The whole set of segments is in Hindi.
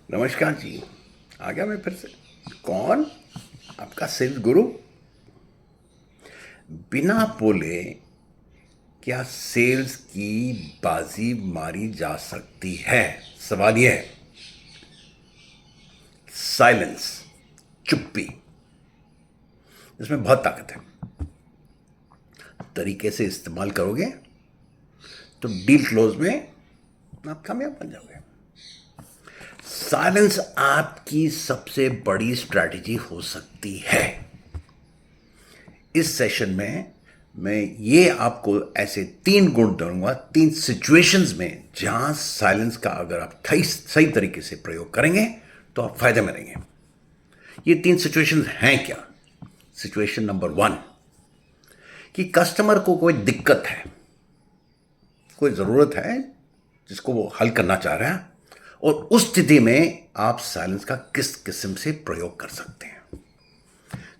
नमस्कार जी। आ गया मैं फिर से। कौन? आपका सेल्स गुरु। बिना बोले क्या सेल्स की बाजी मारी जा सकती है? सवाल यह है। साइलेंस, चुप्पी, इसमें बहुत ताकत है। तरीके से इस्तेमाल करोगे तो डील क्लोज में आप कामयाब बन जाओगे। साइलेंस आपकी सबसे बड़ी स्ट्रैटेजी हो सकती है। इस सेशन में मैं ये आपको ऐसे 3 गुण दूंगा, 3 सिचुएशंस में जहां साइलेंस का अगर आप सही तरीके से प्रयोग करेंगे तो आप फायदे में रहेंगे। ये 3 सिचुएशंस हैं क्या? सिचुएशन नंबर 1 कि कस्टमर को कोई दिक्कत है, कोई जरूरत है जिसको वो हल करना चाह रहा है, और उस स्थिति में आप साइलेंस का किस किस्म से प्रयोग कर सकते हैं।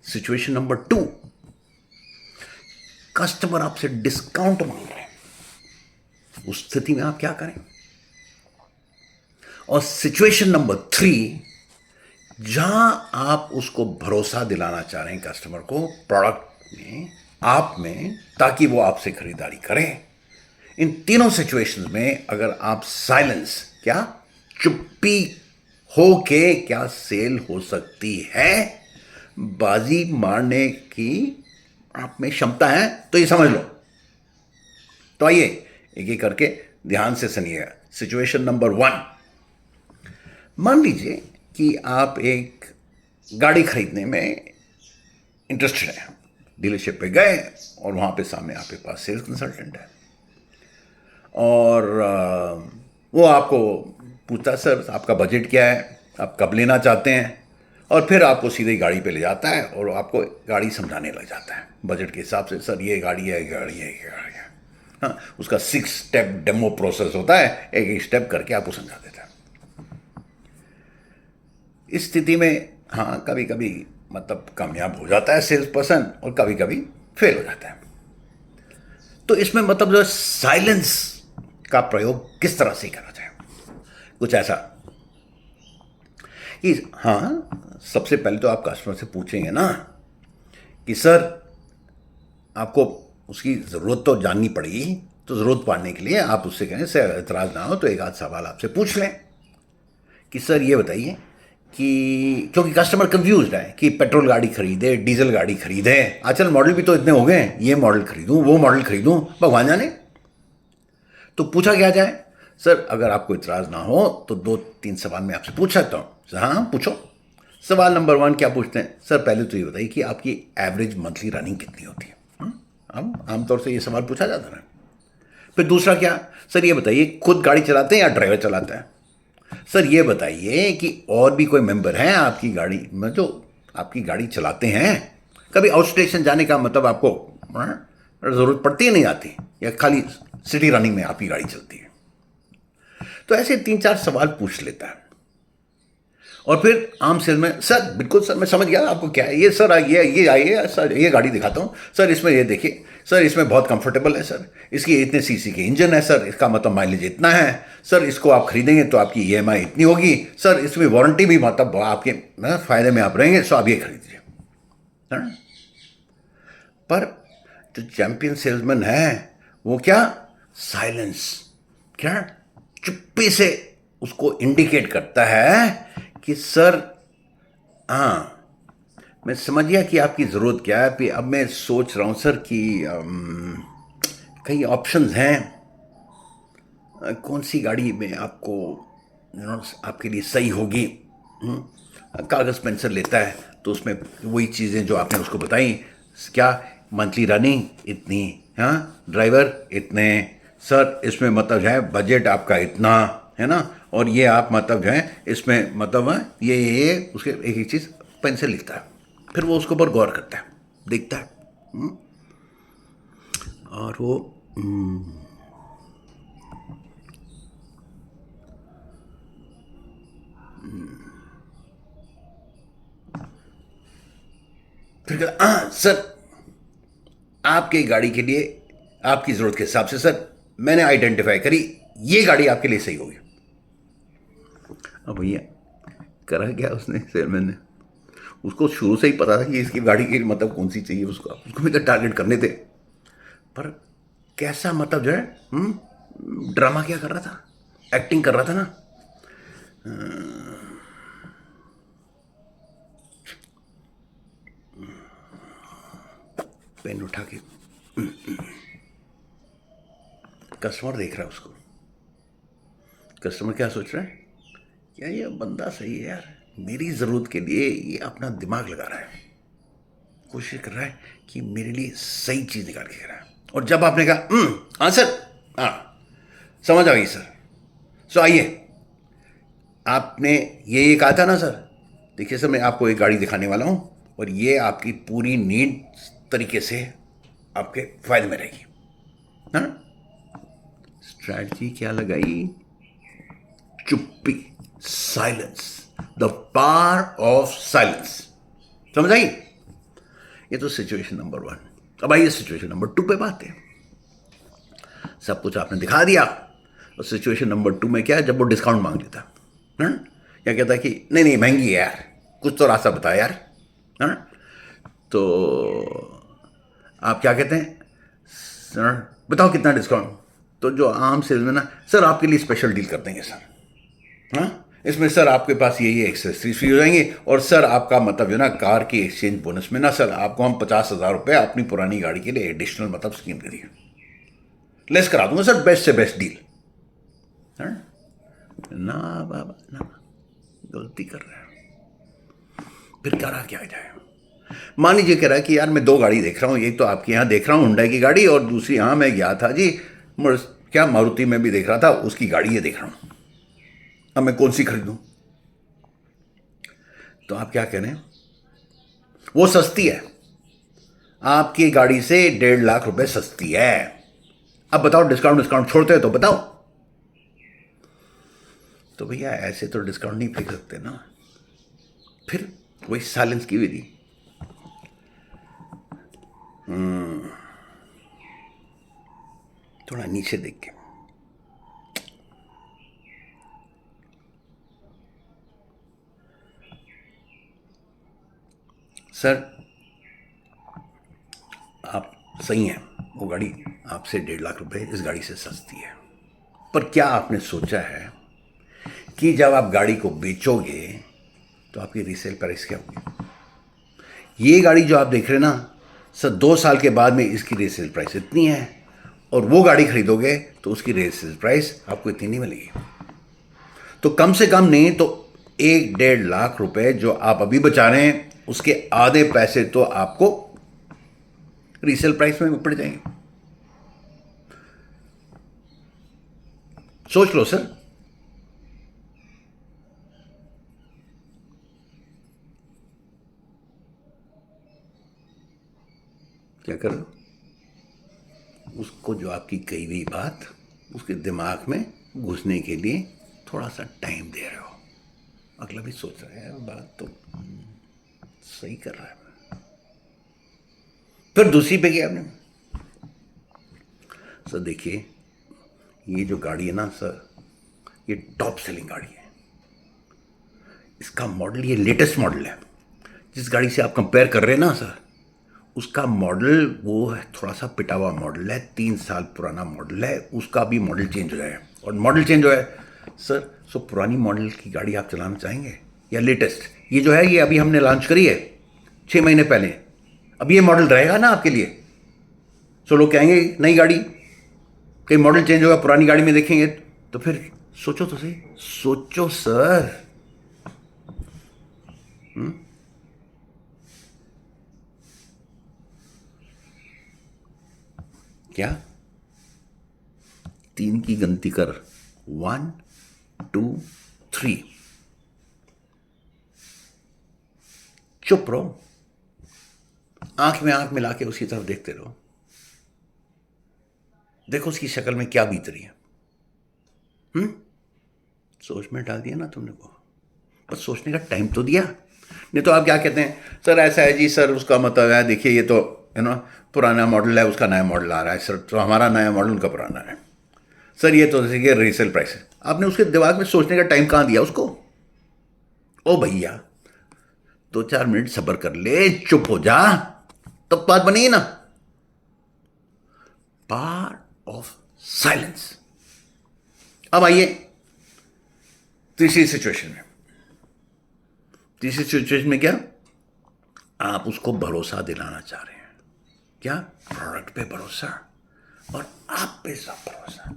सिचुएशन नंबर 2, कस्टमर आपसे डिस्काउंट मांग रहे हैं, उस स्थिति में आप क्या करें। और सिचुएशन नंबर 3, जहां आप उसको भरोसा दिलाना चाह रहे हैं कस्टमर को प्रोडक्ट में, आप में, ताकि वो आपसे खरीदारी करें। इन तीनों सिचुएशंस में अगर आप साइलेंस, क्या चुप्पी हो के क्या सेल हो सकती है, बाजी मारने की आप में क्षमता है, तो ये समझ लो। तो आइए एक एक करके ध्यान से सुनिएगा। सिचुएशन नंबर 1, मान लीजिए कि आप एक गाड़ी खरीदने में इंटरेस्टेड हैं। डीलरशिप पे गए और वहां पे सामने आपके पास सेल्स कंसल्टेंट है, और वो आपको पूछता है, सर आपका बजट क्या है, आप कब लेना चाहते हैं, और फिर आपको सीधे गाड़ी पे ले जाता है और आपको गाड़ी समझाने लग जाता है बजट के हिसाब से। सर ये गाड़ी है, ये गाड़ी है, ये गाड़ी है। हाँ, उसका 6 स्टेप डेमो प्रोसेस होता है, एक एक स्टेप करके आपको समझा देता है। इस स्थिति में हाँ, कभी कभी मतलब कामयाब हो जाता है सेल्स पर्सन, और कभी कभी फेल हो जाता है। तो इसमें मतलब जो साइलेंस का प्रयोग किस तरह से करा जाए, कुछ ऐसा कि हाँ, सबसे पहले तो आप कस्टमर से पूछेंगे ना कि सर आपको उसकी ज़रूरत तो जाननी पड़ेगी, तो ज़रूरत पाने के लिए आप उससे कहें, सर एतराज़ ना हो तो एक आध सवाल आपसे पूछ लें कि सर ये बताइए कि, क्योंकि कस्टमर कंफ्यूज्ड है कि पेट्रोल गाड़ी खरीदे, डीजल गाड़ी खरीदे, आजकल मॉडल भी तो इतने हो गए, ये मॉडल खरीदूं, वो मॉडल खरीदूं, भगवान जाने। तो पूछा क्या जाए? सर अगर आपको इतराज़ ना हो तो 2-3 सवाल मैं आपसे पूछ सकता हूँ। हाँ पूछो। सवाल नंबर 1 क्या पूछते हैं? सर पहले तो ये बताइए कि आपकी एवरेज मंथली रनिंग कितनी होती है। अब आमतौर से ये सवाल पूछा जाता है। फिर दूसरा क्या? सर ये बताइए खुद गाड़ी चलाते हैं या ड्राइवर चलाता है? सर ये बताइए कि और भी कोई मेंबर हैं आपकी गाड़ी में जो आपकी गाड़ी चलाते हैं? कभी आउट स्टेशन जाने का मतलब आपको ज़रूरत पड़ती है, नहीं आती, या खाली सिटी रनिंग में आपकी गाड़ी चलती है? तो ऐसे 3-4 सवाल पूछ लेता है। और फिर आम सेल में, सर बिल्कुल सर मैं समझ गया आपको क्या है, ये सर ये आइए सर, ये गाड़ी दिखाता हूँ सर, इसमें ये देखिए सर, इसमें बहुत कंफर्टेबल है सर, इसकी इतने सीसी के इंजन है सर, इसका मतलब माइलेज इतना है सर, इसको आप खरीदेंगे तो आपकी ईएमआई इतनी होगी सर, इसमें वारंटी भी मतलब आपके फायदे में आप रहेंगे, सो आप ये खरीदिए। हाँ? पर जो चैंपियन सेल्समैन है वो क्या? साइलेंस, क्या चुप्पी से उसको इंडिकेट करता है कि सर हाँ, मैं समझ गया कि आपकी ज़रूरत क्या है। अब मैं सोच रहा हूँ सर कि कई ऑप्शंस हैं, कौन सी गाड़ी में आपको आपके लिए सही होगी। कागज़ पेंसिल लेता है तो उसमें वही चीज़ें जो आपने उसको बताई, क्या मंथली रनिंग इतनी, हाँ ड्राइवर इतने, सर इसमें मतलब जो है बजट आपका इतना है ना, और ये आप मतलब जो है इसमें मतलब ये उसके एक एक चीज़ पेंसिल लिखता है। फिर वो उसके ऊपर गौर करता है, देखता है, और वो फिर कहता हाँ सर आपके गाड़ी के लिए आपकी ज़रूरत के हिसाब से सर मैंने आइडेंटिफाई करी, ये गाड़ी आपके लिए सही होगी। अब भैया करा क्या उसने सेलमैन ने? उसको शुरू से ही पता था कि इसकी गाड़ी की मतलब कौन सी चाहिए उसको भी तो टारगेट करने थे। पर कैसा मतलब जो है ड्रामा क्या कर रहा था, एक्टिंग कर रहा था ना। पेन उठा के कस्टमर देख रहा है उसको। कस्टमर क्या सोच रहा है, क्या ये बंदा सही है यार, मेरी ज़रूरत के लिए ये अपना दिमाग लगा रहा है, कोशिश कर रहा है कि मेरे लिए सही चीज़ निकाल के रहा है। और जब आपने कहा हाँ सर, हाँ समझ आ गई सर, सो आइए, आपने ये कहा था ना सर, देखिए सर मैं आपको एक गाड़ी दिखाने वाला हूँ और ये आपकी पूरी नीड तरीके से आपके फायदे में रहेगी। हाँ, स्ट्रैटेजी क्या लगाई? चुप्पी, silence, the power of silence. समझ आई? ये तो सिचुएशन नंबर 1। अब आइए सिचुएशन नंबर 2 पे बात है। सब कुछ आपने दिखा दिया और सिचुएशन नंबर 2 में क्या है, जब वो डिस्काउंट मांग लेता है, क्या कहता है कि नहीं नहीं महंगी है यार, कुछ तो रास्ता बता यार। हाँ, तो आप क्या कहते हैं, सर बताओ कितना डिस्काउंट? तो जो आम सेल्समैन ना, सर आपके लिए स्पेशल डील कर देंगे सर। हाँ, इसमें सर आपके पास ये एक्सेसरीज फ्री हो जाएंगे और सर आपका मतलब जो ना कार की एक्सचेंज बोनस में ना सर आपको हम 50,000 रुपये अपनी पुरानी गाड़ी के लिए एडिशनल मतलब स्कीम करिए, लेस करा दूंगा सर, बेस्ट से बेस्ट डील। ना बाबा ना, गलती कर रहे हैं। फिर करा क्या जाए? मान लीजिए कह रहा है कि यार मैं 2 गाड़ी देख रहा हूँ, एक तो आपके यहाँ देख रहा हूँ हुंडई की गाड़ी और दूसरी यहाँ मैं गया था जी क्या मारुति में भी देख रहा था, उसकी गाड़ी ये देख रहा हूँ, अब मैं कौन सी खरीदूं? तो आप क्या कह रहे हैं, वो सस्ती है, आपकी गाड़ी से 1.5 लाख रुपए सस्ती है, अब बताओ डिस्काउंट छोड़ते हो तो बताओ। तो भैया ऐसे तो डिस्काउंट नहीं फेंक सकते ना, फिर वही साइलेंस की विधि। थोड़ा नीचे देख के, सर आप सही हैं, वो गाड़ी आपसे 1.5 लाख रुपए इस गाड़ी से सस्ती है, पर क्या आपने सोचा है कि जब आप गाड़ी को बेचोगे तो आपकी रीसेल प्राइस क्या होगी? ये गाड़ी जो आप देख रहे हैं ना सर, 2 साल के बाद में इसकी रीसेल प्राइस इतनी है और वो गाड़ी खरीदोगे तो उसकी रीसेल प्राइस आपको इतनी नहीं मिलेगी। तो कम से कम नहीं तो 1.5 लाख रुपए जो आप अभी बचा रहे हैं उसके आधे पैसे तो आपको रीसेल प्राइस में पड़ जाएंगे। सोच लो सर। क्या कर रहे हो? उसको जो आपकी कही हुई बात उसके दिमाग में घुसने के लिए थोड़ा सा टाइम दे रहे हो। अगला भी सोच रहा है बात तो सही कर रहा है। फिर दूसरी पे क्या आपने, सर देखिए ये जो गाड़ी है ना सर, ये टॉप सेलिंग गाड़ी है, इसका मॉडल ये लेटेस्ट मॉडल है। जिस गाड़ी से आप कंपेयर कर रहे हैं ना सर, उसका मॉडल वो है थोड़ा सा पिटा हुआ मॉडल है, 3 साल पुराना मॉडल है, उसका भी मॉडल चेंज हो गया है। और मॉडल चेंज हो है सर, सो पुरानी मॉडल की गाड़ी आप चलाना चाहेंगे या लेटेस्ट? ये जो है ये अभी हमने लॉन्च करी है 6 महीने पहले, अब ये मॉडल रहेगा ना आपके लिए। सो लोग कहेंगे नई गाड़ी, कहीं मॉडल चेंज होगा, पुरानी गाड़ी में देखेंगे तो फिर सोचो तो सही, सोचो सर। क्या 3 की गिनती कर, 1 2 3, चुप रहो, आंख में आंख मिला के उसकी तरफ देखते रहो, देखो उसकी शक्ल में क्या बीत रही है। सोच में डाल दिया ना तुमने को, पर सोचने का टाइम तो दिया। नहीं तो आप क्या कहते हैं, सर ऐसा है जी सर, उसका मतलब है देखिए ये तो है ना पुराना मॉडल है, उसका नया मॉडल आ रहा है सर, तो हमारा नया मॉडल उनका पुराना है सर, ये तो देखिए रीसेल प्राइस है। आपने उसके दिमाग में सोचने का टाइम कहाँ दिया उसको? ओ भैया 2-4 मिनट सब्र कर ले, चुप हो जा, तब बात बनेगी ना। Power of silence. अब आइए तीसरी सिचुएशन में। तीसरी सिचुएशन में क्या, आप उसको भरोसा दिलाना चाह रहे हैं। क्या? प्रोडक्ट पे भरोसा और आप पे सब भरोसा।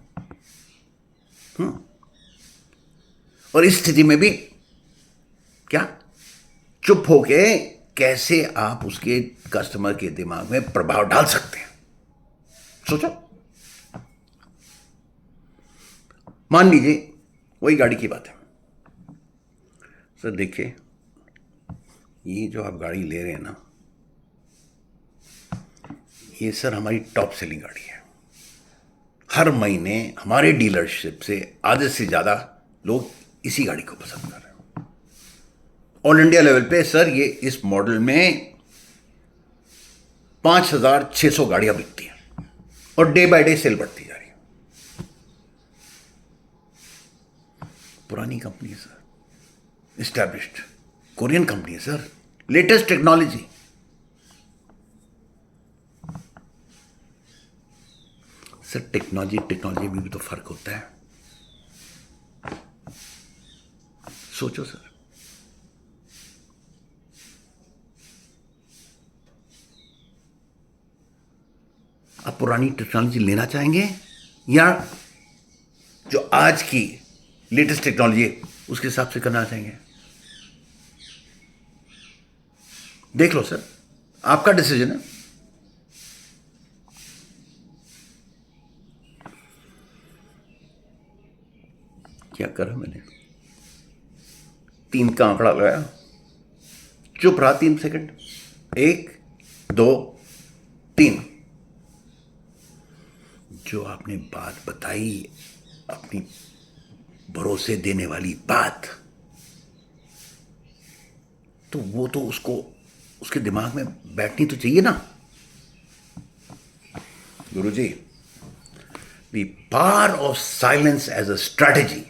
और इस स्थिति में भी क्या, चुप होके कैसे आप उसके कस्टमर के दिमाग में प्रभाव डाल सकते हैं, सोचो। मान लीजिए वही गाड़ी की बात है। सर देखिए, ये जो आप गाड़ी ले रहे हैं ना, ये सर हमारी टॉप सेलिंग गाड़ी है। हर महीने हमारे डीलरशिप से आधे से ज़्यादा लोग इसी गाड़ी को पसंद कर रहे हैं। ऑल इंडिया लेवल पे सर ये इस मॉडल में 5,600 गाड़ियां बिकती हैं और डे बाय डे सेल बढ़ती जा रही है। पुरानी कंपनी है सर, एस्टैब्लिश्ड कोरियन कंपनी है sir, latest technology. Sir technology में भी तो फर्क होता है, सोचो सर। आप पुरानी टेक्नोलॉजी लेना चाहेंगे या जो आज की लेटेस्ट टेक्नोलॉजी है उसके हिसाब से करना चाहेंगे? देख लो सर, आपका डिसीजन है। क्या करा मैंने, 3 का आंकड़ा लगाया, चुप रहा 3 सेकंड, 1 2 3। जो आपने बात बताई, अपनी भरोसे देने वाली बात, तो वो तो उसको उसके दिमाग में बैठनी तो चाहिए ना। Guruji, the power of silence as a strategy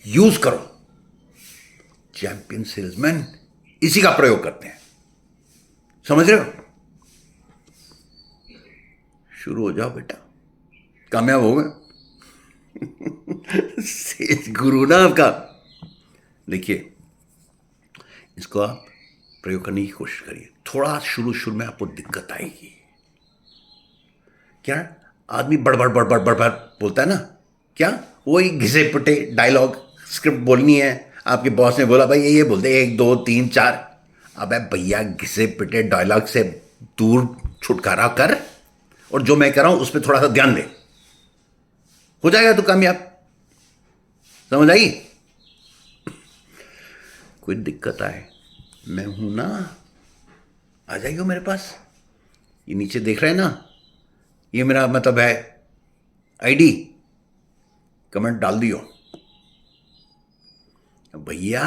use करो। चैंपियन सेल्समैन इसी का प्रयोग करते हैं, समझ रहे हो? शुरू हो जाओ बेटा, कामयाब हो गए। सेल्स गुरु ना आपका। देखिए, इसको आप प्रयोग करने की कोशिश करिए। थोड़ा शुरू में आपको दिक्कत आएगी। क्या आदमी बड़बड़ बड़बड़ बड़बड़ बोलता है ना, क्या वही घिसे पिटे डायलॉग स्क्रिप्ट बोलनी है। आपके बॉस ने बोला भाई ये बोलते 1 2 3 4। अबे भैया, घिसे पिटे डायलॉग से दूर छुटकारा कर और जो मैं कर रहा हूं उस पर थोड़ा सा ध्यान दे, हो जाएगा तो कामयाब। समझ आई? कोई दिक्कत आए, मैं हूं ना, आ जाइए मेरे पास। ये नीचे देख रहे हैं ना, ये मेरा मतलब है आईडी, कमेंट डाल दियो। भैया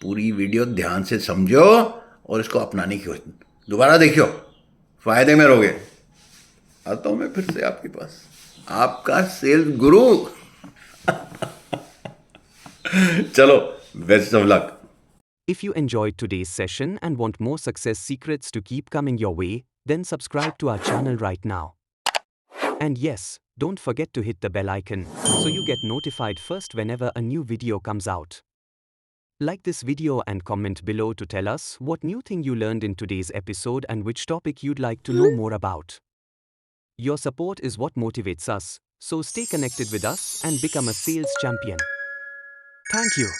पूरी वीडियो ध्यान से समझो और इसको अपनाने की कोशिश, दोबारा देखियो, फायदे में रहोगे। आता हूं मैं फिर से आपके पास, आपका सेल्स गुरु। चलो, best of luck. If you enjoyed today's session and want more success secrets to keep coming your way, then subscribe to our channel right now. And yes, don't forget to hit the bell icon so you get notified first whenever a new video comes out. Like this video and comment below to tell us what new thing you learned in today's episode and which topic you'd like to know more about. Your support is what motivates us, so stay connected with us and become a sales champion. Thank you.